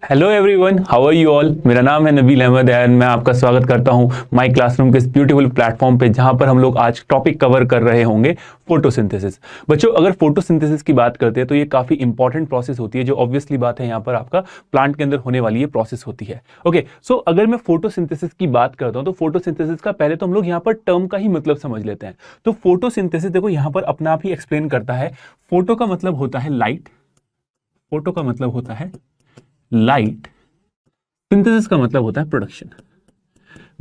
Hello everyone, how are you all. मेरा नाम है नबील अहमद एंड मैं आपका स्वागत करता हूं माय क्लासरूम के इस ब्यूटीफुल प्लेटफॉर्म पे, जहां पर हम लोग आज टॉपिक कवर कर रहे होंगे फोटोसिंथेसिस। बच्चों, अगर फोटोसिंथेसिस की बात करते हैं तो ये काफी इंपॉर्टेंट प्रोसेस होती है, जो ऑब्वियसली बात है यहाँ पर आपका प्लांट के अंदर होने वाली ये प्रोसेस होती है। ओके, सो अगर मैं फोटोसिंथेसिस की बात करता हूँ तो फोटोसिंथेसिस का पहले तो हम लोग यहाँ पर टर्म का ही मतलब समझ लेते हैं। तो फोटोसिंथेसिस देखो यहाँ पर अपना आप ही एक्सप्लेन करता है। फोटो का मतलब होता है लाइट, फोटो का मतलब होता है लाइट, सिंथेसिस का मतलब होता है प्रोडक्शन।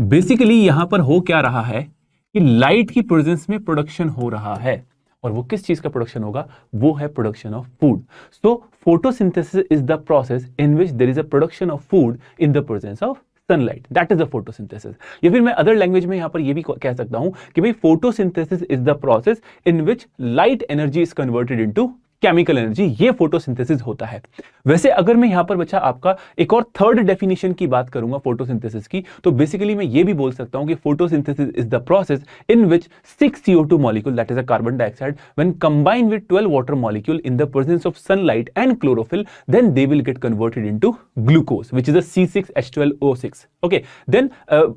बेसिकली यहां पर हो क्या रहा है कि लाइट की प्रेजेंस में प्रोडक्शन हो रहा है, और वो किस चीज का प्रोडक्शन होगा? वो है production of food. So photosynthesis is the process in which there is a production of food in the presence of sunlight, that is a photosynthesis. या फिर मैं अदर लैंग्वेज में यहां पर यह भी कह सकता हूं कि भाई photosynthesis is the process in which light energy is converted into chemical energy. ये फोटोसिंथेसिस होता है। वैसे अगर मैं यहां पर बच्चा आपका एक और थर्ड डेफिनेशन की बात करूंगा फोटोसिंथेसिस की, तो बेसिकली मैं ये भी बोल सकता हूं कि photosynthesis is the process in which 6 CO2 molecule, that is a carbon dioxide, when combined with 12 water molecule in the presence of sunlight and chlorophyll, then they will get converted into glucose, which is a C6H12O6. Okay, then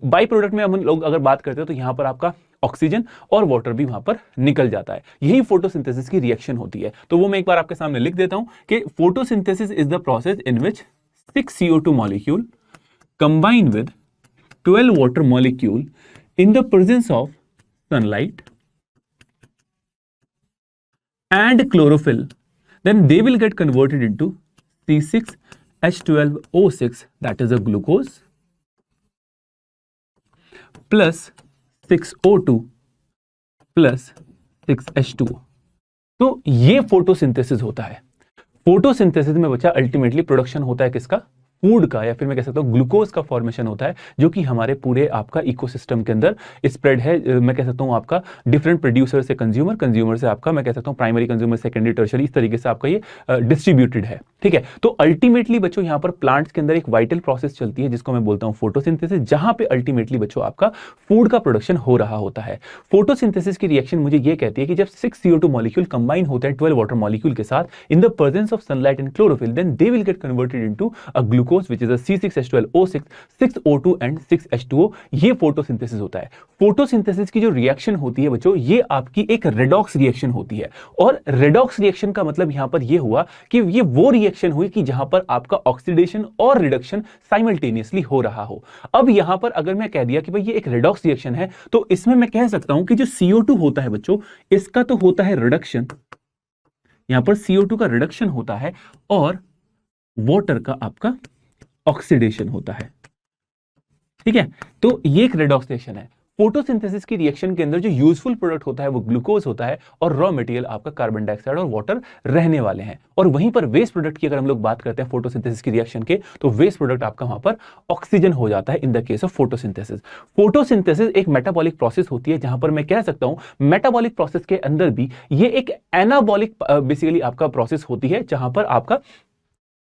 by product में हम लोग अगर बात करते हैं तो यहां पर आपका ऑक्सीजन और वाटर भी वहां पर निकल जाता है। यही फोटोसिंथेसिस की रिएक्शन होती है। तो वो मैं एक बार आपके सामने लिख देता हूं कि photosynthesis is the process in which 6 CO2 molecule combine with 12 water molecule in the presence of sunlight and chlorophyll, then they will get converted into C6H12O6, that is a glucose, plus 6O2 plus 6H2O। तो ये photosynthesis होता है। Photosynthesis में बच्चा ultimately production होता है किसका? Food का, या फिर मैं कह सकता हूं ग्लूकोज का फॉर्मेशन होता है, जो कि हमारे पूरे आपका इकोसिस्टम के अंदर स्प्रेड है। मैं कह सकता हूं आपका डिफरेंट प्रोड्यूसर से कंज्यूमर, कंज्यूमर से आपका मैं कह सकता हूं प्राइमरी कंज्यूमर, सेकेंडरी, टर्शरी, इस तरीके से आपका ये डिस्ट्रीब्यूटेड है। ठीक है, तो अल्टीमेटली बच्चों यहाँ पर प्लांट्स के अंदर एक वाइटल प्रोसेस चलती है जिसको मैं बोलता हूं फोटोसिंथेसिस, जहां पे अल्टीमेटली बच्चों आपका फूड का प्रोडक्शन हो रहा होता है। फोटोसिंथेसिस की रिएक्शन मुझे ये कहती है कि जब 6 CO2 मॉलिक्यूल कंबाइन होते हैं 12 वाटर मॉलिक्यूल के साथ in the presence of sunlight and chlorophyll, then they will get converted into a glucose which is a C6H12O6, 6O2 and 6H2O। ये फोटोसिंथेसिस होता है। फोटोसिंथेसिस की जो रिएक्शन होती है बच्चों, ये आपकी एक रेडॉक्स रिएक्शन होती है। और रेडॉक्स रिएक्शन का मतलब यहां पर ये हुआ कि ये वो रिएक्शन हुई कि जहां पर आपका ऑक्सीडेशन और रिडक्शन साइमल्टेनियसली हो रहा हो। अब यहां पर अगर मैं कह दिया कि भाई ये एक रेडॉक्स रिएक्शन है, तो इसमें मैं कह सकता हूं कि जो CO2 होता है बच्चों, इसका तो होता है रिडक्शन, यहां पर CO2 का रिडक्शन होता है, और वाटर का आपका ऑक्सीडेशन होता है। ठीक है, तो ये एक रेडॉक्स रिएक्शन है। फोटोसिंथेसिस की रिएक्शन के अंदर जो यूजफुल प्रोडक्ट होता है वो ग्लूकोज होता है, और रॉ मटेरियल आपका कार्बन डाइऑक्साइड और वाटर रहने वाले हैं। और वहीं पर वेस्ट प्रोडक्ट की अगर हम लोग बात करते हैं फोटोसिंथेसिस की रिएक्शन के, तो वेस्ट प्रोडक्ट आपका वहां पर ऑक्सीजन हो जाता है in the case of photosynthesis. Photosynthesis एक मेटाबॉलिक प्रोसेस होती है, जहां पर मैं कह सकता हूं मेटाबॉलिक प्रोसेस के अंदर भी ये एक एनाबॉलिक बेसिकली आपका प्रोसेस होती है, जहां पर आपका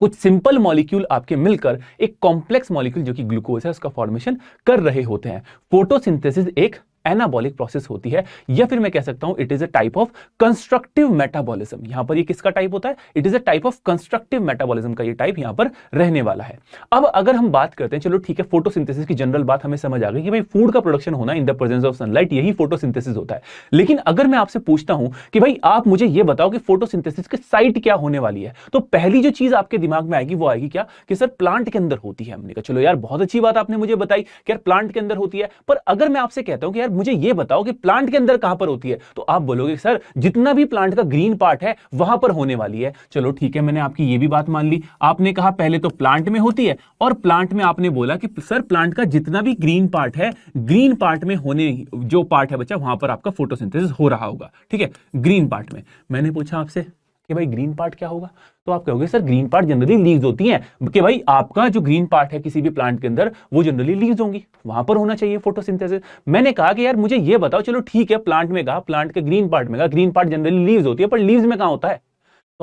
कुछ सिंपल मॉलिक्यूल आपके मिलकर एक कॉम्प्लेक्स मॉलिक्यूल जो कि ग्लूकोज है उसका फॉर्मेशन कर रहे होते हैं। फोटोसिंथेसिस एक एनाबॉलिक प्रोसेस होती है, या फिर मैं कह सकता हूं it is a type of constructive metabolism. यहां पर ये किसका टाइप होता है? It is a type of constructive metabolism का ये टाइप यहां पर रहने वाला है। अब अगर हम बात करते हैं, चलो ठीक है, फोटोसिंथेसिस की जनरल बात हमें समझ आ गई कि भाई फूड का प्रोडक्शन होना इन द प्रेजेंस ऑफ सनलाइट, यही फोटोसिंथेसिस होता है। लेकिन अगर मैं आपसे पूछता हूं कि भाई आप मुझे ये बताओ कि फोटोसिंथेसिस की साइट क्या होने वाली है, तो पहली जो चीज आपके दिमाग में आएगी वो आएगी क्या? कि सर प्लांट के अंदर होती है। हमने कहा चलो यार, बहुत अच्छी बात आपने मुझे बताई कि यार प्लांट के अंदर होती है, पर अगर मैं आपसे कहता हूं कि यार मुझे ये बताओ कि प्लांट के अंदर कहां पर होती है, तो आप बोलोगे सर जितना भी प्लांट का ग्रीन पार्ट है वहां पर होने वाली है। चलो ठीक है, मैंने आपकी ये भी बात मान ली। आपने कहा पहले तो प्लांट में होती है, और प्लांट में आपने बोला कि सर प्लांट का जितना भी ग्रीन पार्ट है, ग्रीन पार्ट में होने जो पार्ट है बच्चा, वहां पर आपका फोटोसिंथेसिस हो रहा होगा। ठीक है, ग्रीन पार्ट में। मैंने पूछा आपसे कि भाई ग्रीन पार्ट क्या होगा, तो आप कहोगे sir green part generally leaves होती हैं, कि भाई आपका जो ग्रीन पार्ट है किसी भी प्लांट के अंदर वो जनरली लीव्स होंगी, वहां पर होना चाहिए फोटोसिंथेसिस। मैंने कहा कि यार मुझे ये बताओ, चलो ठीक है प्लांट में कहा, प्लांट के ग्रीन पार्ट में कहा, ग्रीन पार्ट जनरली लीव्स होती है, पर लीव्स में कहां होता है?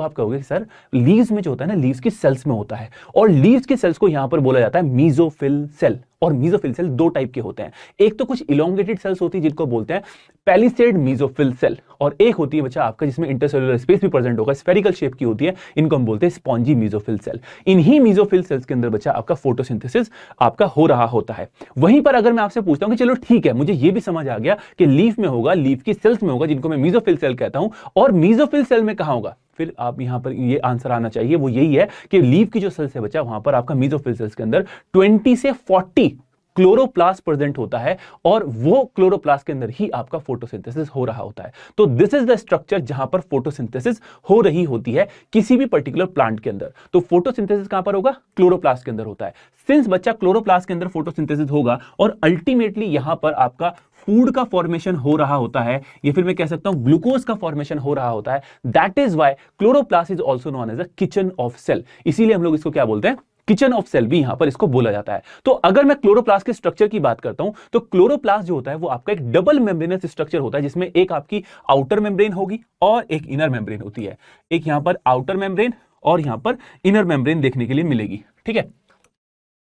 तो आप कहोगे सर लीव्स में जो होता है ना, लीव्स की सेल्स में होता है, और लीव्स की सेल्स को यहां पर बोला जाता है मीजोफिल सेल। और मीजोफिल सेल दो टाइप के होते हैं, एक तो कुछ इलोंगेटेड सेल्स होती है जिनको बोलते हैं पैलिसेड मीजोफिल सेल, और एक होती है बच्चा आपका जिसमें इंटरसेलुलर स्पेस भी प्रेजेंट होगा, स्फेरिकल शेप की होती है, इनको हम बोलते हैं स्पॉन्जी मीजोफिल सेल। इन्हीं मीजोफिल सेल्स के अंदर बच्चा आपका फोटोसिंथेसिस आपका हो रहा होता है। वहीं पर अगर मैं आपसे पूछता हूं कि चलो ठीक है, मुझे ये भी समझ आ गया कि लीफ में होगा, लीफ की सेल्स में होगा जिनको मैं मीजोफिल सेल कहता हूं, और मीजोफिल सेल में कहां होगा, फिर आप यहां पर ये आंसर आना चाहिए, वो यही है कि लीफ की जो सेल्स है बच्चा वहां पर आपका मीजोफिल सेल्स के अंदर 20 से 40 क्लोरोप्लास्ट प्रेजेंट होता है, और वो क्लोरोप्लास्ट के अंदर ही आपका फोटोसिंथेसिस हो रहा होता है। तो दिस इज द स्ट्रक्चर जहां पर फोटोसिंथेसिस हो रही होती है किसी भी पर्टिकुलर प्लांट के अंदर। तो फोटोसिंथेसिस कहां पर होगा, क्लोरोप्लास्ट के अंदर होता है। सिंस बच्चा क्लोरोप्लास्ट के अंदर फोटोसिंथेसिस होगा और अल्टीमेटली यहां पर आपका फूड का फॉर्मेशन हो रहा होता है, या फिर मैं कह सकता हूं ग्लूकोज का फॉर्मेशन हो रहा होता है, that is why chloroplast is also known as a kitchen of cell. इसीलिए हम लोग इसको क्या बोलते हैं, किचन ऑफ सेल भी यहां पर इसको बोला जाता है। तो अगर मैं क्लोरोप्लास्ट के स्ट्रक्चर की बात करता हूं तो क्लोरोप्लास्ट जो होता है वो आपका एक डबल मेम्ब्रेनस स्ट्रक्चर होता है, जिसमें एक आपकी आउटर मेम्ब्रेन होगी और एक इनर मेम्ब्रेन होती है। एक यहां पर आउटर मेम्ब्रेन और यहां पर इनर मेम्ब्रेन देखने के लिए मिलेगी, ठीक है।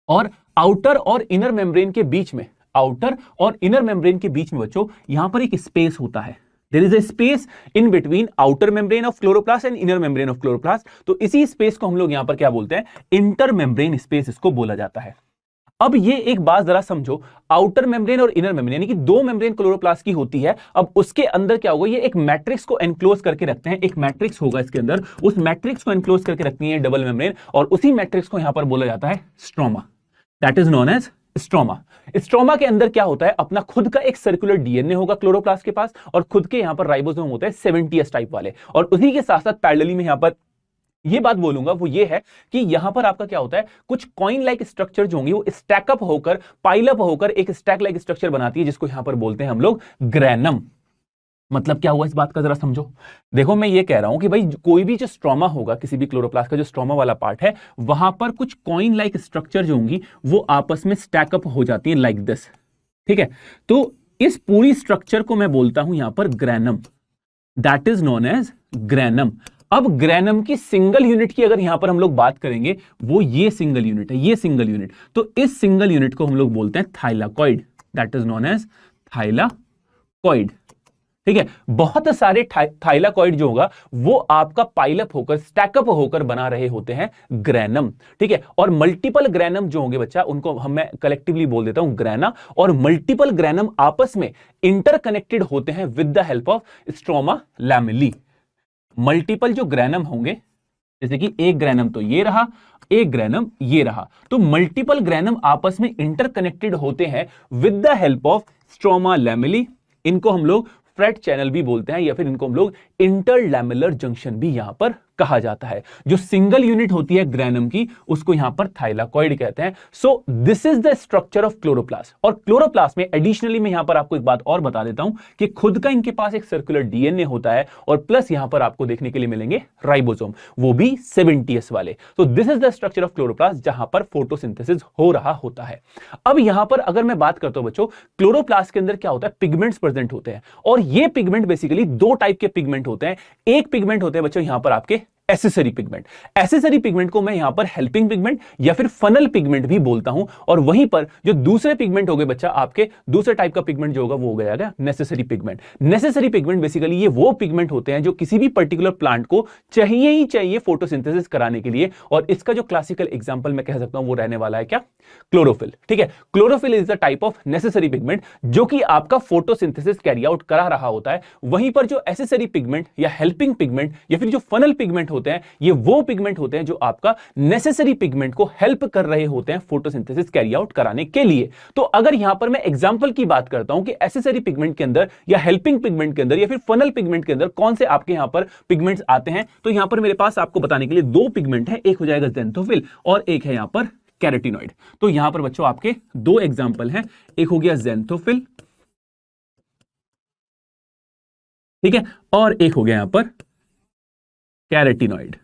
और आउटर और इनर मेम्ब्रेन के बीच में, आउटर और इनर मेम्ब्रेन के बीच में बच्चों यहां पर एक स्पेस होता है। There is a space in between outer membrane of chloroplast and inner membrane of chloroplast। तो इसी स्पेस को हम लोग यहां पर क्या बोलते हैं, इंटर मेम्ब्रेन स्पेस इसको बोला जाता है। अब ये एक बात जरा समझो, आउटर मेम्ब्रेन और इनर मेम्ब्रेन यानी कि दो मेम्ब्रेन क्लोरोप्लास्ट की होती है। अब उसके अंदर क्या होगा, ये एक मैट्रिक्स को एनक्लोज करके रखते हैं, एक मैट्रिक्स होगा इसके अंदर, उस मैट्रिक्स को एनक्लोज करके रखती है डबल मेम्ब्रेन, और उसी मैट्रिक्स को यहां पर बोला जाता है stroma, that is known as stroma. Stroma के अंदर क्या होता है, अपना खुद का एक सर्कुलर डीएनए होगा क्लोरोप्लास्ट के पास, और खुद के यहां पर राइबोसोम होते हैं 70s टाइप वाले, और उसी के साथ साथ पैरेलली में यहां पर ये बात बोलूंगा वो ये है कि यहां पर आपका क्या होता है, कुछ कॉइन लाइक स्ट्रक्चर जो होंगे वो स्टैकअप होकर, पाइलअप होकर एक स्टैक लाइक स्ट्रक्चर बनाती है, जिसको यहां पर बोलते हैं हम लोग ग्रैनम। मतलब क्या हुआ इस बात का जरा समझो। देखो मैं ये कह रहा हूं कि भाई कोई भी जो स्ट्रोमा होगा, किसी भी क्लोरोप्लास्ट का जो स्ट्रोमा वाला पार्ट है, वहां पर कुछ कॉइन लाइक स्ट्रक्चर जो होंगी वो आपस में स्टैकअप हो जाती है लाइक दिस, ठीक है। तो इस पूरी स्ट्रक्चर को मैं बोलता हूं यहां पर granum, that is known as granum. अब ग्रैनम की सिंगल यूनिट की अगर यहां पर हम लोग बात करेंगे, वो ये सिंगल यूनिट है, ये सिंगल यूनिट, तो इस सिंगल यूनिट को हम लोग बोलते हैं thylakoid, that is known as thylakoid, ठीक है। बहुत सारे थाइलाकॉइड जो होगा वो आपका पाइलअप होकर, स्टैकअप होकर बना रहे होते हैं ग्रैनम, ठीक है। और मल्टीपल ग्रैनम जो होंगे बच्चा, उनको मैं कलेक्टिवली बोल देता हूं ग्रैना, और मल्टीपल ग्रैनम आपस में इंटरकनेक्टेड होते हैं with the help of stroma lamellae. Multiple जो ग्रैनम होंगे, जैसे कि एक ग्रैनम तो ये रहा, एक ग्रैनम ये रहा, तो मल्टीपल ग्रैनम आपस में इंटरकनेक्टेड होते हैं with the help of stroma lamellae. इनको हम लोग फ्रेट चैनल भी बोलते हैं, या फिर इनको हम लोग इंटरलैमेलर जंक्शन भी यहां पर कहा जाता है। जो सिंगल यूनिट होती है ग्रैनम की, उसको यहां पर थाइलाकॉइड कहते हैं। So this is the structure of chloroplast. और क्लोरोप्लास्ट में एडिशनली मैं यहां पर आपको एक बात और बता देता हूं कि खुद का इनके पास एक सर्कुलर डीएनए होता है, और प्लस यहां पर आपको देखने के लिए मिलेंगे राइबोसोम, वो भी 70s वाले। तो this is the structure of chloroplast जहां पर फोटोसिंथेसिस हो रहा होता है। अब यहां पर अगर मैं बात करता हूं बच्चों, क्लोरोप्लास्ट के अंदर क्या होता है, पिगमेंट्स प्रेजेंट होते हैं, और ये पिगमेंट बेसिकली दो टाइप के पिगमेंट होते हैं। एक पिगमेंट होते हैं बच्चों यहां पर आपके एसेसरी पिगमेंट। एसेसरी पिगमेंट को मैं यहां पर हेल्पिंग पिगमेंट या फिर फनल पिगमेंट भी बोलता हूं, और वहीं पर जो दूसरे पिगमेंट हो गए बच्चा आपके, दूसरे टाइप का पिगमेंट जो होगा वो हो गया necessary pigment. Necessary pigment basically ये वो पिगमेंट होते हैं जो किसी भी पर्टिकुलर प्लांट को चाहिए ही चाहिए फोटोसिंथेसिस कराने के लिए, और इसका जो क्लासिकल एग्जांपल मैं कह सकता हूं वो रहने वाला है क्या, क्लोरोफिल, ठीक है। Chlorophyll is the type of necessary pigment जो कि आपका फोटोसिंथेसिस कैरी आउट करा रहा होता है। वहीं पर जो एसेसरी पिगमेंट या हेल्पिंग पिगमेंट या फिर जो फनल पिगमेंट होते हैं, ये वो पिगमेंट होते हैं जो आपका नेसेसरी पिगमेंट को हेल्प कर रहे होते हैं फोटोसिंथेसिस कैरी आउट कराने के लिए। तो अगर यहां पर मैं एग्जांपल की बात करता हूं कि एसेसरी पिगमेंट के अंदर या हेल्पिंग पिगमेंट के अंदर या फिर फनल पिगमेंट के अंदर कौन से आपके यहां पर पिगमेंट्स आते हैं, तो यहां पर मेरे पास आपको बताने के लिए दो पिगमेंट है, एक हो जाएगा ज़ैंथोफिल और एक है यहां पर कैरोटिनॉइड। तो यहां पर बच्चों आपके दो एग्जांपल हैं, एक हो गया ज़ैंथोफिल, ठीक है, और एक हो गया यहां पर कैरोटिनॉइड,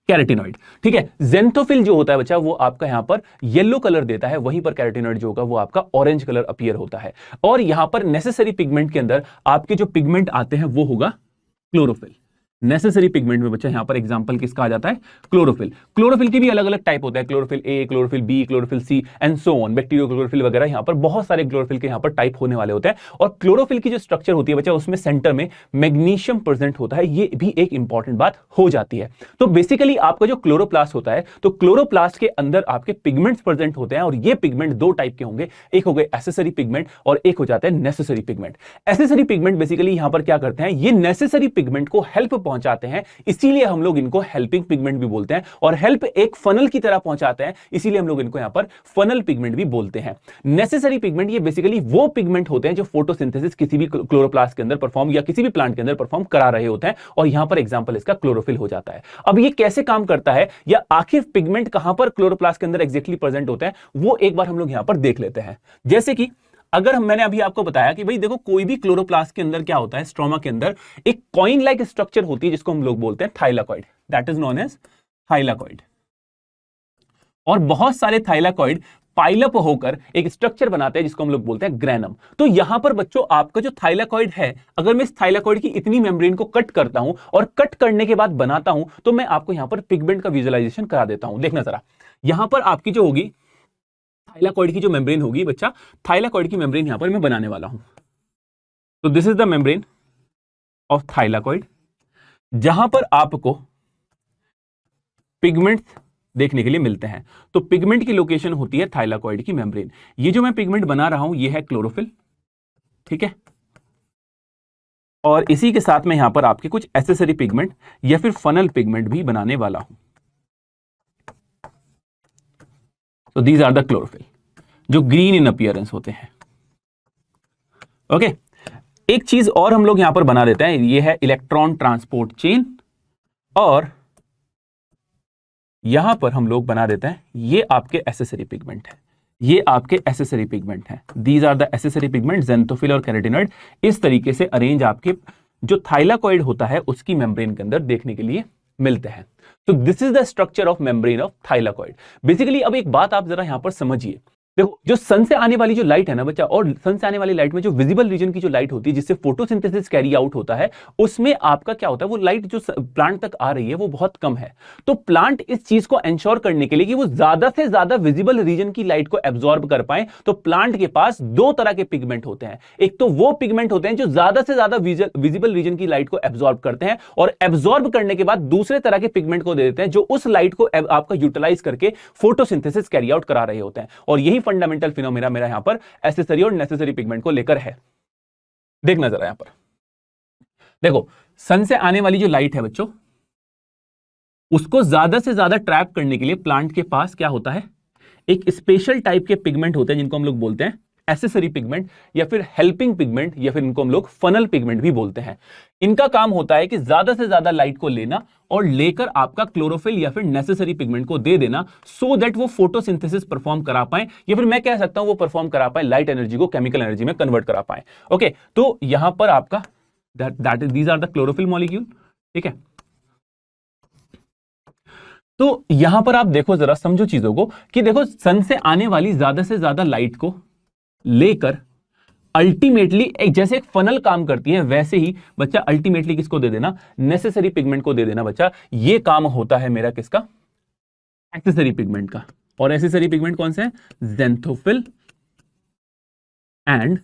कैरोटिनॉइड, ठीक है। ज़ैंथोफिल जो होता है बच्चा वो आपका यहां पर येलो कलर देता है, वहीं पर कैरोटिनॉइड जो होगा वो आपका ऑरेंज कलर अपीयर होता है। और यहां पर नेसेसरी पिगमेंट के अंदर आपके जो पिगमेंट आते हैं वो होगा क्लोरोफिल, नेसेसरी पिगमेंट में बच्चा यहां पर एग्जांपल किसका आ जाता है? क्लोरोफिल। क्लोरोफिल की भी अलग अलग टाइप होता है, chlorophyll A, chlorophyll B, chlorophyll C and so on, bacteriochlorophyll वगैरह। यहां पर बहुत सारे क्लोरोफिल के यहां पर टाइप होने वाले होते हैं। और क्लोरोफिल की जो स्ट्रक्चर होती है बच्चा, उसमें सेंटर में मैग्नीशियम प्रेजेंट होता है, ये भी एक इंपॉर्टेंट बात हो जाती है। तो बेसिकली आपका जो क्लोरोप्लास्ट होता है, तो क्लोरोप्लास्ट के अंदर आपके पिगमेंट्स प्रेजेंट होते हैं, और ये पिगमेंट दो टाइप के होंगे, एक हो गए एसेसरी पिगमेंट और एक हो जाता है necessary pigment. Accessory pigment basically यहां पर क्या करते हैं, ये नेसेसरी पिगमेंट को हेल्प पहुंचाते हैं, इसीलिए हम लोग इनको हेल्पिंग पिगमेंट भी बोलते हैं। और हेल्प एक फनल की तरह पहुंचाते हैं, इसीलिए हम लोग इनको यहां पर फनल पिगमेंट भी बोलते हैं। नेसेसरी पिगमेंट ये बेसिकली वो पिगमेंट होते हैं जो फोटोसिंथेसिस किसी भी क्लोरोप्लास्ट के अंदर परफॉर्म या किसी भी प्लांट के अंदर परफॉर्म करा रहे होते हैं, और यहां पर एग्जांपल इसका क्लोरोफिल हो जाता है। अब ये कैसे काम करता है, या आखिर पिगमेंट कहां पर क्लोरोप्लास्ट के अंदर एग्जैक्टली प्रेजेंट होते हैं, वो एक बार हम लोग यहां पर देख लेते हैं। जैसे कि अगर मैंने अभी आपको बताया कि भाई देखो, कोई भी क्लोरोप्लास्ट के अंदर क्या होता है, स्ट्रोमा के अंदर एक कॉइन लाइक स्ट्रक्चर होती है जिसको हम लोग बोलते हैं thylakoid, that is known as thylakoid. और बहुत सारे थाइलाकॉइड पाइलअप होकर एक स्ट्रक्चर बनाते हैं जिसको हम लोग बोलते हैं ग्रेनम। तो यहां पर बच्चों आपका जो थाइलाकॉइड है, अगर मैं इस थाइलाकॉइड की इतनी मेम्ब्रेन को कट करता हूं और कट करने के बाद बनाता हूं, तो मैं आपको यहां पर पिगमेंट का विजुअलाइजेशन करा देता हूं। देखना जरा, यहां पर आपकी जो होगी थाइलाकॉइड की जो मेम्ब्रेन होगी बच्चा, थाइलाकॉइड की मेम्ब्रेन यहां पर मैं बनाने वाला हूं। तो this is the membrane of thylakoid, जहां पर आपको पिगमेंट देखने के लिए मिलते हैं। तो पिगमेंट की लोकेशन होती है थाइलाकॉइड की मेम्ब्रेन। ये जो मैं पिगमेंट बना रहा हूं, ये है क्लोरोफिल, ठीक है। और इसी के साथ में यहां पर आपके कुछ एसेसरी पिगमेंट या फिर फनल पिगमेंट भी बनाने वाला हूं। So these are the chlorophyll, जो ग्रीन इन अपीयरेंस होते हैं। ओके, एक चीज और हम लोग यहां पर बना देते हैं, ये है इलेक्ट्रॉन ट्रांसपोर्ट चेन, और यहां पर हम लोग बना देते हैं, ये आपके एसेसरी पिगमेंट है, ये आपके एसेसरी पिगमेंट है। These are the accessory pigment, xanthophyll और कैरोटिनॉइड। इस तरीके से अरेंज आपके जो थाइलाकॉइड होता है उसकी मेम्ब्रेन के अंदर देखने के लिए मिलते हैं। तो this is the structure of membrane of thylakoid. Basically अब एक बात आप जरा यहां पर समझिए, देखो जो सन से आने वाली जो लाइट है ना बच्चा, और सन से आने वाली लाइट में जो विजिबल रीजन की जो लाइट होती है जिससे फोटोसिंथेसिस कैरी आउट होता है, उसमें आपका क्या होता है, वो लाइट जो प्लांट तक आ रही है वो बहुत कम है। तो प्लांट इस चीज को एंश्योर करने के लिए कि वो ज्यादा से ज्यादा विजिबल रीजन की लाइट को एब्जॉर्ब कर पाए, तो प्लांट के पास दो तरह के पिगमेंट होते हैं। एक तो वो पिगमेंट होते हैं जो ज्यादा से ज्यादा विजिबल रीजन की लाइट को एब्जॉर्ब करते हैं, और एब्जॉर्ब करने के बाद दूसरे तरह के पिगमेंट को दे देते हैं जो उस लाइट को आपका यूटिलाइज करके फोटोसिंथेसिस कैरी आउट करा रहे होते हैं। और यही फंडामेंटल फिनोमेना मेरा यहां पर एसेसरी और नेसेसरी पिगमेंट को लेकर है। देखना जरा यहां पर, देखो सन से आने वाली जो लाइट है बच्चों, उसको ज्यादा से ज्यादा ट्रैप करने के लिए प्लांट के पास क्या होता है, एक स्पेशल टाइप के पिगमेंट होते हैं जिनको हम लोग बोलते हैं एसेसरी पिगमेंट या फिर हेल्पिंग पिगमेंट, या फिर इनको हम लोग फनल पिगमेंट भी बोलते हैं। इनका काम होता है कि ज्यादा से ज्यादा लाइट को लेना और लेकर आपका क्लोरोफिल या फिर नेसेसरी पिगमेंट को दे देना, सो दैट वो फोटोसिंथेसिस परफॉर्म करा पाए, या फिर मैं कह सकता हूं वो परफॉर्म करा पाए, लाइट एनर्जी को केमिकल एनर्जी में कन्वर्ट करा पाए। ओके, तो यहां पर आपका that is these are the chlorophyll molecule, ठीक है। तो यहां पर आप देखो जरा, समझो चीजों को कि देखो सन से आने वाली ज्यादा से ज्यादा लाइट को लेकर अल्टीमेटली एक जैसे एक फनल काम करती है, वैसे ही बच्चा अल्टीमेटली किसको दे देना, नेसेसरी पिगमेंट को दे देना बच्चा। ये काम होता है मेरा किसका, एक्सेसरी पिगमेंट का। और एक्सेसरी पिगमेंट कौन से हैं, ज़ेंथोफिल एंड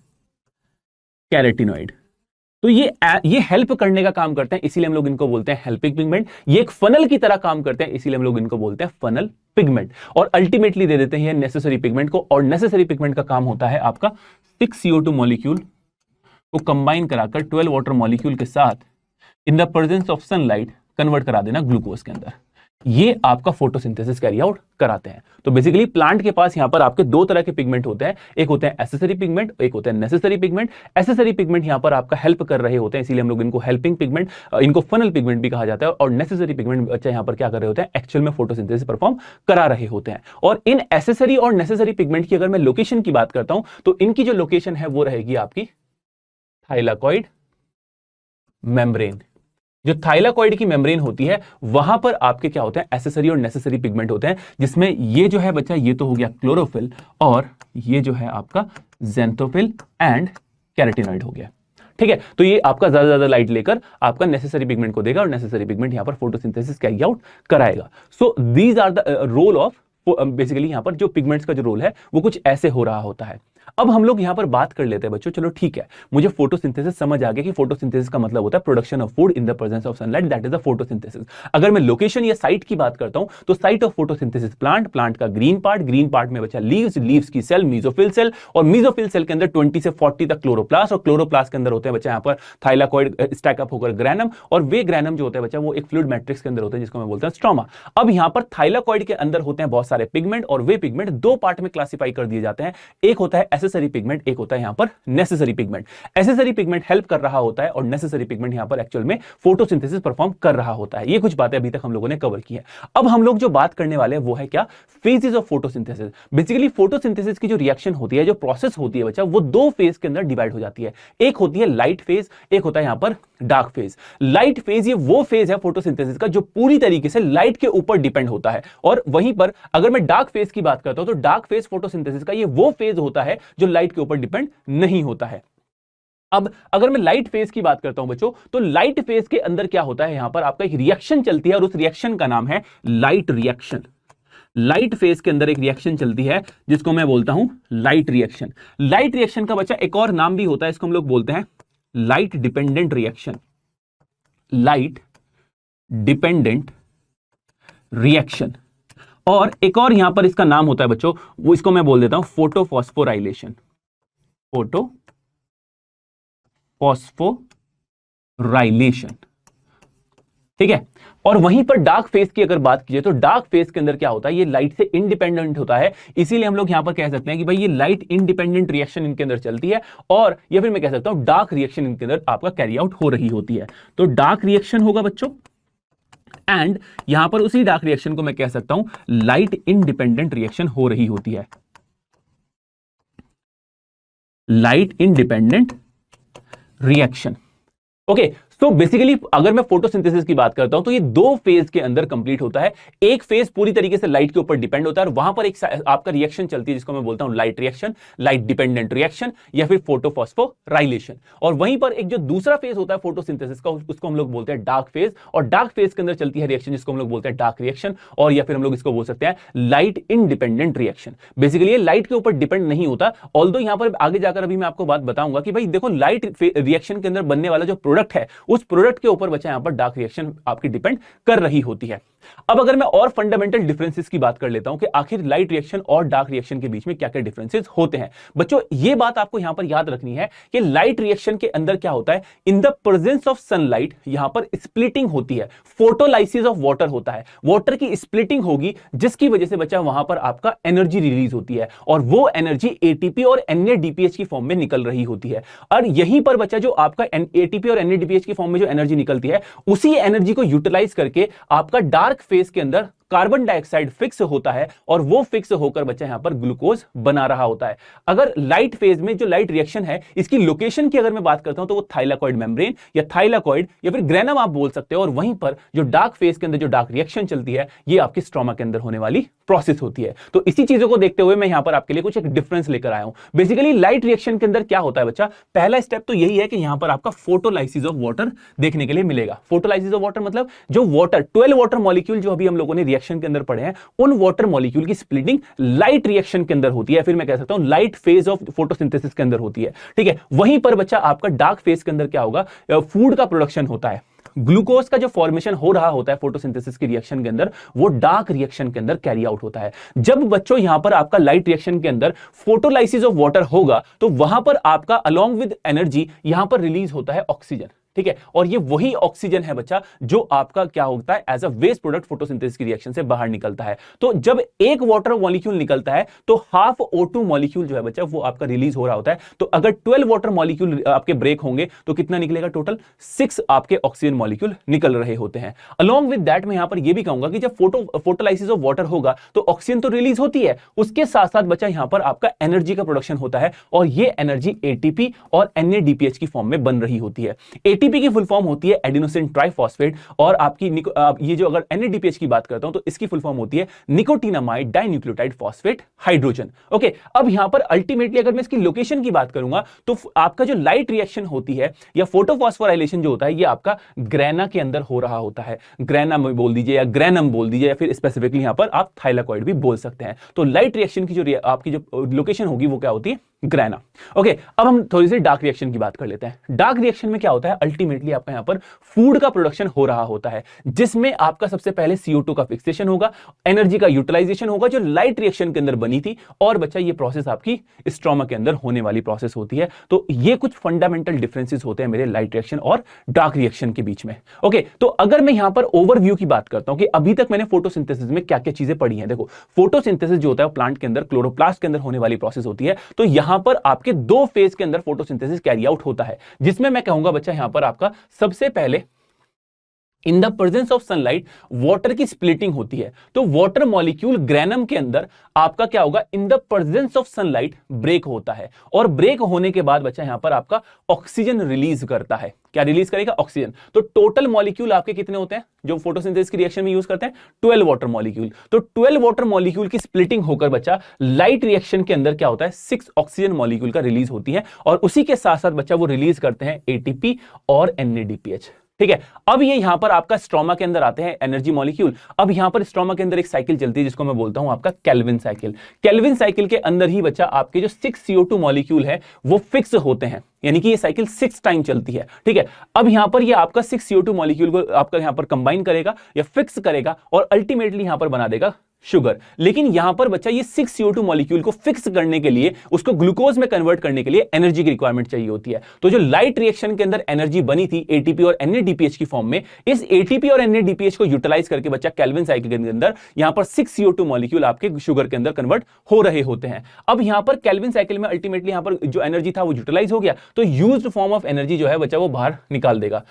कैरोटिनॉइड। तो ये हेल्प करने का काम करते हैं, इसीलिए हम लोग इनको बोलते हैं हेल्पिंग पिगमेंट। ये एक फनल की तरह काम करते हैं, इसीलिए हम लोग इनको बोलते हैं फनल पिगमेंट। और अल्टीमेटली दे देते हैं नेसेसरी पिगमेंट को। और नेसेसरी पिगमेंट का काम होता है आपका 6 CO2 मॉलिक्यूल को कंबाइन कराकर 12 वाटर मॉलिक्यूल के साथ in the presence of sunlight convert करा देना ग्लूकोज के अंदर। ये आपका फोटोसिंथेसिस कैरी आउट कराते हैं। तो बेसिकली प्लांट के पास यहां पर आपके दो तरह के पिगमेंट होते हैं, एक होते हैं एसेसरी पिगमेंट, एक होते हैं नेसेसरी पिगमेंट। एसेसरी पिगमेंट यहां पर आपका हेल्प कर रहे होते हैं, इसीलिए हम लोग इनको हेल्पिंग पिगमेंट, इनको फनल पिगमेंट भी कहा जाता है। और नेसेसरी पिगमेंट बच्चा यहां पर क्या कर रहे होते हैं, एक्चुअल में फोटोसिंथेसिस परफॉर्म करा रहे होते हैं। और इन एसेसरी और नेसेसरी पिगमेंट की अगर मैं लोकेशन की बात करता हूं, तो इनकी जो लोकेशन है वो रहेगी आपकी थाइलाकॉइड मेम्ब्रेन। जो थाइलाकॉइड की मेम्ब्रेन होती है वहां पर आपके क्या होते हैं, एसेसरी और नेसेसरी पिगमेंट होते हैं, जिसमें ये जो है बच्चा, ये तो हो गया क्लोरोफिल, और ये जो है आपका ज़ेंथोफिल एंड कैरोटिनॉइड हो गया, ठीक है, तो ये आपका ज्यादा लाइट लेकर आपका नेसेसरी पिगमेंट को देगा और नेसेसरी पिगमेंट यहां पर फोटोसिंथेसिस कैरी आउट कराएगा। So these are the role of, basically यहां पर जो पिगमेंट्स का जो रोल है वो कुछ ऐसे हो रहा होता है। अब हम लोग यहां पर बात कर लेते हैं बच्चों, चलो ठीक है, मुझे फोटोसिंथेसिस समझ आ गया कि फोटोसिंथेसिस का मतलब होता है production of food in the presence of sunlight, that is the photosynthesis. अगर मैं लोकेशन या साइट की बात करता हूं तो साइट ऑफ फोटोसिंथेसिस प्लांट का ग्रीन पार्ट में बचा लीव्स की सेल, मीजोफिल सेल, और मीजोफिल सेल के अंदर 20 से 40 तक क्लोरोप्लास्ट, और क्लोरोप्लास्ट के अंदर होते हैं बच्चा यहां पर थाइलाकॉइड स्टैकअप होकर ग्रैनम, और वे ग्रैनम जो होता है बच्चा वो एक फ्लूइड मैट्रिक्स के अंदर होते हैं जिसको मैं बोलता हूं स्ट्रोमा। अब यहां पर थाइलाकॉइड के अंदर होते हैं बहुत सारे पिगमेंट, और वे पिगमेंट दो पार्ट में क्लासिफाई कर दिए जाते हैं, एक होता है एसेसरी पिगमेंट, एक होता है यहां पर necessary pigment. Accessory pigment help कर रहा होता है और नेसेसरी पिगमेंट यहां पर एक्चुअल में फोटोसिंथेसिस परफॉर्म कर रहा होता है। ये कुछ बातें अभी तक हम लोगों ने कवर की है। अब हम लोग जो बात करने वाले हैं वो है क्या, phases of photosynthesis. Basically photosynthesis की जो रिएक्शन होती है, जो प्रोसेस होती है बच्चा, वो दो फेज के अंदर डिवाइड हो जाती है। एक होती है लाइट फेज, एक होता है यहां पर डार्क फेज। लाइट फेज ये वो फेज है फोटोसिंथेसिस का जो पूरी तरीके से लाइट के ऊपर डिपेंड होता है, और वहीं पर अगर मैं डार्क फेज की बात करता हूं तो डार्क फेज फोटोसिंथेसिस का ये वो फेज होता है जो लाइट के ऊपर डिपेंड नहीं होता है। अब अगर मैं लाइट फेज की बात करता हूं बच्चों, तो लाइट फेज के अंदर क्या होता है, यहां पर आपका एक रिएक्शन चलती है और उस रिएक्शन का नाम है लाइट रिएक्शन। लाइट फेज के अंदर एक रिएक्शन चलती है जिसको मैं बोलता हूं लाइट रिएक्शन। लाइट रिएक्शन का बच्चा एक और नाम भी होता है, इसको हम लोग बोलते हैं light dependent reaction. Light dependent reaction, और एक और यहां पर इसका नाम होता है बच्चों, वो इसको मैं बोल देता हूं फोटोफॉस्फोराइलेशन। फोटोफॉस्फोराइलेशन, ठीक है। और वहीं पर डार्क फेज की अगर बात कीजिए तो डार्क फेज के अंदर क्या होता है, ये लाइट से इंडिपेंडेंट होता है, इसीलिए हम लोग यहां पर कह सकते हैं कि भाई ये लाइट इंडिपेंडेंट रिएक्शन इनके अंदर चलती है, और या फिर मैं कह सकता हूं डार्क रिएक्शन इनके अंदर आपका कैरी आउट हो रही होती है। तो डार्क रिएक्शन होगा बच्चों, एंड यहां पर उसी डार्क रिएक्शन को मैं कह सकता हूं लाइट इंडिपेंडेंट रिएक्शन हो रही होती है। Light independent reaction, okay. तो बेसिकली अगर मैं फोटोसिंथेसिस की बात करता हूं तो ये दो फेज के अंदर कंप्लीट होता है। एक फेज पूरी तरीके से लाइट के ऊपर डिपेंड होता है और वहां पर एक आपका रिएक्शन चलती है जिसको मैं बोलता हूं light reaction, light dependent reaction या फिर फोटोफॉस्फोराइलेशन। और वहीं पर एक जो दूसरा फेज होता है फोटोसिंथेसिस का, उसको हम लोग बोलते हैं डार्क फेज, और डार्क फेज के अंदर चलती है रिएक्शन जिसको हम लोग बोलते हैं डार्क रिएक्शन, और या फिर हम लोग इसको बोल सकते हैं लाइट इंडिपेंडेंट रिएक्शन। बेसिकली ये लाइट के ऊपर डिपेंड नहीं होता, ऑल्दो यहां पर आगे जाकर अभी मैं आपको बात बताऊंगा कि भाई देखो लाइट रिएक्शन के अंदर बनने वाला जो प्रोडक्ट है उस प्रोडक्ट के ऊपर बचा यहां पर डार्क रिएक्शन आपकी डिपेंड कर रही होती है। अब अगर मैं और फंडामेंटल डिफरेंसेस की बात कर लेता हूं कि आखिर लाइट रिएक्शन और डार्क रिएक्शन के बीच में क्या क्या डिफरेंसेस होते हैं बच्चों, यह बात आपको यहां पर याद रखनी है कि लाइट रिएक्शन के अंदर क्या होता है, इन द प्रेजेंस ऑफ सनलाइट यहां पर स्प्लिटिंग होती है, फोटोलाइसिस ऑफ वाटर होता है, वाटर की स्प्लिटिंग होगी जिसकी वजह से बच्चा वहां पर आपका एनर्जी रिलीज होती है, और वो एनर्जी एटीपी और एनएडीपीएच की फॉर्म में निकल रही होती है। और यहीं पर बच्चा जो आपका एटीपी और एनएडीपीएच की फॉर्म में जो एनर्जी निकलती है, उसी एनर्जी को यूटिलाइज करके आपका डार्क फेज के अंदर कार्बन डाइऑक्साइड फिक्स होता है, और वो फिक्स होकर बच्चा यहां पर ग्लूकोज बना रहा होता है। अगर लाइट फेज में जो लाइट रिएक्शन है इसकी लोकेशन की अगर मैं बात करता हूं तो वो थाइलाकॉइड मेम्ब्रेन या थाइलाकॉइड या फिर ग्रेनम आप बोल सकते हो, और वहीं पर जो डार्क फेज के अंदर जो डार्क रिएक्शन चलती है ये आपकी स्ट्रोमा के अंदर होने वाली प्रोसेस होती है। तो इसी चीजों को देखते हुए मैं यहां पर आपके लिए कुछ एक डिफरेंस लेकर आया हूं। बेसिकली लाइट रिएक्शन के अंदर क्या होता है बच्चा, पहला स्टेप तो यही है कि यहां पर आपका फोटोलाइसिस ऑफ वाटर देखने के लिए मिलेगा। फोटोलाइसिस ऑफ वाटर मतलब जो वाटर 12 वाटर मॉलिक्यूल जो अभी हम लोगों ने रिएक्शन के अंदर पढ़े हैं उन वाटर मॉलिक्यूल की स्प्लिटिंग लाइट रिएक्शन के अंदर होती है, फिर मैं कह सकता हूं लाइट फेज ऑफ फोटोसिंथेसिस के अंदर होती है, ठीक है। वहीं पर बच्चा आपका डार्क फेज के अंदर क्या होगा, फूड का प्रोडक्शन होता है, ग्लूकोज का जो फॉर्मेशन हो रहा होता है फोटोसिंथेसिस की रिएक्शन के अंदर वो डार्क रिएक्शन के अंदर कैरी आउट होता है। जब बच्चों यहां पर आपका लाइट रिएक्शन के अंदर फोटोलाइसिस ऑफ वाटर होगा तो वहां पर आपका अलोंग विद एनर्जी यहां पर रिलीज होता है ऑक्सीजन, ठीक है। और ये वही ऑक्सीजन है बच्चा जो आपका क्या होता है as a waste product photosynthesis की रिएक्शन से बाहर निकलता है। तो जब एक वाटर मॉलिक्यूल निकलता है तो हाफ O2 मॉलिक्यूल जो है बच्चा वो आपका रिलीज हो रहा होता है। तो अगर 12 वाटर मॉलिक्यूल आपके ब्रेक होंगे तो कितना निकलेगा, टोटल 6 आपके ऑक्सीजन मॉलिक्यूल निकल रहे होते हैं। अलोंग विद दैट मैं यहां पर ये भी कहूंगा कि जब फोटोलाइसिस ऑफ वाटर होगा तो ऑक्सीजन तो रिलीज होती है, उसके साथ साथ बच्चा यहां पर आपका एनर्जी का प्रोडक्शन होता है, और ये एनर्जी एटीपी और एनएडीपीएच की फॉर्म में बन रही होती है। एटीपी की फुल फॉर्म होती है एडिनोसिन ट्राइफॉस्फेट, और आपकी ये जो अगर NADPH की बात करता हूं तो इसकी फुल फॉर्म होती है nicotinamide dinucleotide phosphate hydrogen. Okay, अब यहां पर अल्टीमेटली अगर मैं इसकी लोकेशन की बात करूंगा तो आपका जो लाइट रिएक्शन होती है या फोटोफॉस्फोराइलेशन जो होता है ये आपका ग्रेना के अंदर हो रहा होता है। ग्रेना में बोल दीजिए या ग्रेनम बोल दीजिए, या फिर स्पेसिफिकली यहां पर आप थाइलाकॉइड भी बोल सकते हैं। तो लाइट रिएक्शन की जो आपकी जो लोकेशन होगी वो क्या होती है, ग्रेना। ओके, अब हम थोड़ी सी डार्क रिएक्शन की बात कर लेते हैं। डार्क रिएक्शन में क्या होता है, अल्टीमेटली आपका यहां पर फूड का प्रोडक्शन हो रहा होता है, जिसमें आपका सबसे पहले CO2 का फिक्सेशन होगा, एनर्जी का यूटिलाइजेशन होगा जो लाइट रिएक्शन के अंदर बनी थी, और बच्चा ये प्रोसेस आपकी स्ट्रोमा के अंदर होने वाली प्रोसेस होती है। तो ये कुछ फंडामेंटल डिफरेंसेस होते हैं मेरे लाइट रिएक्शन और डार्क रिएक्शन के बीच में। ओके, तो अगर मैं यहां पर ओवरव्यू की बात करता हूं कि अभी तक मैंने फोटोसिंथेसिस में क्या क्या चीजें पढ़ी हैं। देखो, फोटोसिंथेसिस जो होता है प्लांट के अंदर क्लोरोप्लास्ट के अंदर होने वाली प्रोसेस होती है। तो यहां पर आपके दो फेज के अंदर फोटोसिंथेसिस कैरी आउट होता है, जिसमें मैं कहूंगा बच्चा यहां पर आपका सबसे पहले इन the presence of sunlight water की स्प्लिटिंग होती है। तो वाटर मॉलिक्यूल ग्रेनम के अंदर आपका क्या होगा, in the presence of sunlight break होता है, और ब्रेक होने के बाद बच्चा यहां पर आपका ऑक्सीजन रिलीज करता है। क्या रिलीज करेगा, ऑक्सीजन। तो टोटल मॉलिक्यूल आपके कितने होते हैं जो फोटोसिंथेसिस की रिएक्शन में यूज करते हैं, 12 वाटर मॉलिक्यूल। तो 12 वाटर मॉलिक्यूल की स्प्लिटिंग होकर बच्चा लाइट रिएक्शन के अंदर क्या होता है, 6 ऑक्सीजन मॉलिक्यूल का रिलीज होती है, और उसी के साथ साथ बच्चा वो रिलीज करते हैं ATP और NADPH। ठीक है, अब ये यहां पर आपका स्ट्रोमा के अंदर आते हैं एनर्जी मॉलिक्यूल। अब यहां पर स्ट्रोमा के अंदर एक साइकिल चलती है जिसको मैं बोलता हूं आपका केल्विन साइकिल। केल्विन साइकिल के अंदर ही बच्चा आपके जो 6 CO2 मॉलिक्यूल है वो फिक्स होते हैं, यानी कि ये साइकिल 6 टाइम चलती है। ठीक है, अब यहां पर ये आपका 6 CO2 मॉलिक्यूल को आपका यहां पर कंबाइन करेगा या फिक्स करेगा, और अल्टीमेटली यहां पर बना देगा शुगर। लेकिन यहां पर बच्चा ये 6 CO2 मॉलिक्यूल को फिक्स करने के लिए, उसको ग्लूकोज में कन्वर्ट करने के लिए एनर्जी की रिक्वायरमेंट चाहिए होती है। तो जो लाइट रिएक्शन के अंदर एनर्जी बनी थी ATP और NADPH की फॉर्म में, इस ATP और NADPH को यूटिलाइज करके बच्चा केल्विन साइकिल के अंदर यहां पर 6 CO2 मॉलिक्यूल आपके शुगर के अंदर कन्वर्ट हो रहे होते हैं। अब यहां पर केल्विन साइकिल में अल्टीमेटली यहां पर जो एनर्जी था वो यूटिलाइज हो गया, तो यूज्ड फॉर्म ऑफ एनर्जी जो है बच्चा वो बाहर निकाल देगा।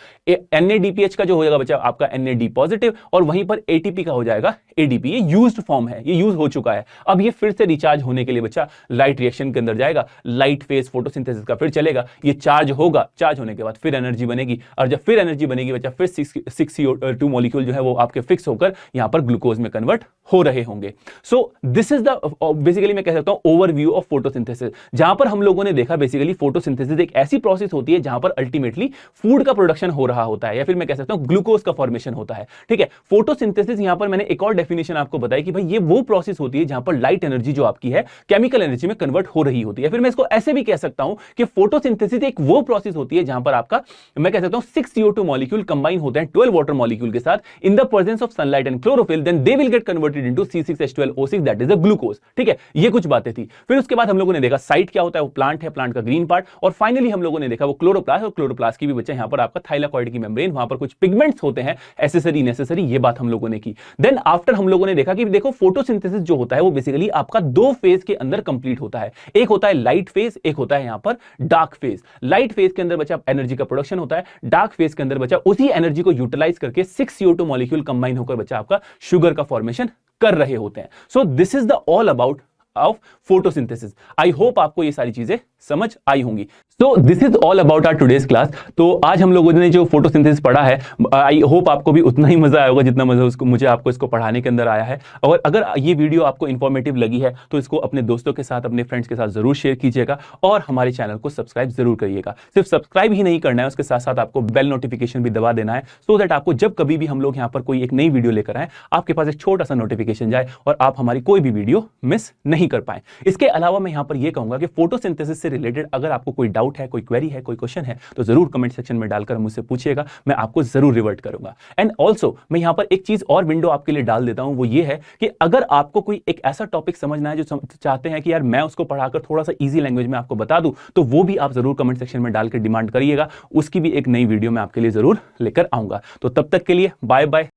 NADPH का जो हो जाएगा बच्चा आपका NAD पॉजिटिव, और वहीं पर ATP का हो जाएगा ADP। ये यूज्ड फॉर्म है, ये यूज हो चुका है। अब ये फिर से रिचार्ज होने के लिए बच्चा लाइट रिएक्शन के अंदर जाएगा, लाइट फेज फोटोसिंथेसिस का फिर चलेगा, ये चार्ज होगा, चार्ज होने के बाद फिर एनर्जी बनेगी, और जब फिर एनर्जी बनेगी बच्चा फिर 6 CO2 मॉलिक्यूल जो है वो आपके फिक्स होकर यहां पर ग्लूकोज में कन्वर्ट हो रहे होंगे। सो दिस इज द बेसिकली मैं कह सकता हूं ओवरव्यू ऑफ फोटोसिंथेसिस, जहां पर हम लोगों ने देखा बेसिकली फोटोसिंथेसिस एक ऐसी प्रोसेस होती है जहां पर अल्टीमेटली फूड का प्रोडक्शन हो रहा होता है, या फिर मैं कह सकता हूं ग्लूकोज का फॉर्मेशन होता है। ठीक है, फोटोसिंथेसिस यहां पर मैंने एक और डेफिनेशन आपको बताई कि भाई ये वो प्रोसेस होती है जहां पर लाइट एनर्जी जो आपकी है केमिकल एनर्जी में कन्वर्ट हो रही होती है। फिर मैं इसको ऐसे भी कह सकता हूं कि फोटोसिंथेसिस एक वो प्रोसेस होती है जहां पर आपका मैं कह सकता हूं 6 CO2 मॉलिक्यूल कंबाइन होते हैं 12 वाटर मॉलिक्यूल के साथ in the presence of sunlight and chlorophyll, then they will get converted into C6H12O6 that is the glucose. ठीक है, ये कुछ बातें थी। फिर उसके बाद हम लोगों ने देखा साइट क्या होता है, वो प्लांट है, प्लांट का ग्रीन पार्ट, और फाइनली हम लोगों ने देखा वो क्लोरोप्लास्ट, और क्लोरोप्लास्ट की भी बच्चा यहां पर आपका थाइलाकॉइड की मेम्ब्रेन, वहां पर कुछ पिगमेंट्स होते हैं एसेसरी नेसेसरी, ये बात हम लोगों ने की। देन आफ्टर हम लोगों ने देखा कि देखो फोटोसिंथेसिस जो होता है वो बेसिकली आपका 2 फेज के अंदर कंप्लीट होता है। एक होता है लाइट फेज, एक होता है यहां पर डार्क फेज। लाइट फेज के अंदर बच्चा एनर्जी का प्रोडक्शन होता है, डार्क फेज के अंदर बच्चा उसी एनर्जी को यूटिलाइज करके 6 CO2 मॉलिक्यूल कंबाइन होकर बच्चा आपका शुगर का फॉर्मेशन कर रहे होते हैं। So this is the all about of photosynthesis. I hope आपको ये सारी चीजें समझ आई होंगी। So this is all about our today's class. तो आज हम लोगों ने जो फोटोसिंथेसिस पढ़ा है, आई होप आपको भी उतना ही मजा आया होगा जितना मजा उसको मुझे आपको इसको पढ़ाने के अंदर आया है। और अगर ये वीडियो आपको इंफॉर्मेटिव लगी है तो इसको अपने दोस्तों के साथ, अपने फ्रेंड्स के साथ जरूर शेयर कीजिएगा, और हमारे चैनल को सब्सक्राइब जरूर करिएगा। सिर्फ सब्सक्राइब ही नहीं करना है, उसके साथ साथ आपको बेल नोटिफिकेशन भी दबा देना है, सो दैट आपको जब कभी भी हम लोग यहाँ पर कोई एक नई वीडियो लेकर आए आपके पास एक छोटा सा नोटिफिकेशन जाए और आप हमारी कोई भी वीडियो मिस नहीं कर पाए। इसके अलावा मैं यहां पर यह कहूंगा कि फोटोसिंथेसिस से रिलेटेड अगर आपको कोई डाउट है, कोई क्वेरी है, कोई क्वेश्चन है, तो जरूर कमेंट सेक्शन में डालकर मुझसे पूछिएगा, मैं आपको जरूर रिवर्ट करूंगा। एंड ऑल्सो मैं यहां पर एक चीज और विंडो आपके लिए डाल देता हूं, वो ये है कि अगर आपको कोई एक ऐसा टॉपिक समझना है जो चाहते हैं कि यार मैं उसको पढ़ाकर थोड़ा सा इजी लैंग्वेज में आपको बता दूं, तो वो भी आप जरूर कमेंट सेक्शन में डालकर डिमांड करिएगा, उसकी भी एक नई वीडियो मैं आपके लिए जरूर लेकर आऊंगा। तो तब तक के लिए बाय बाय।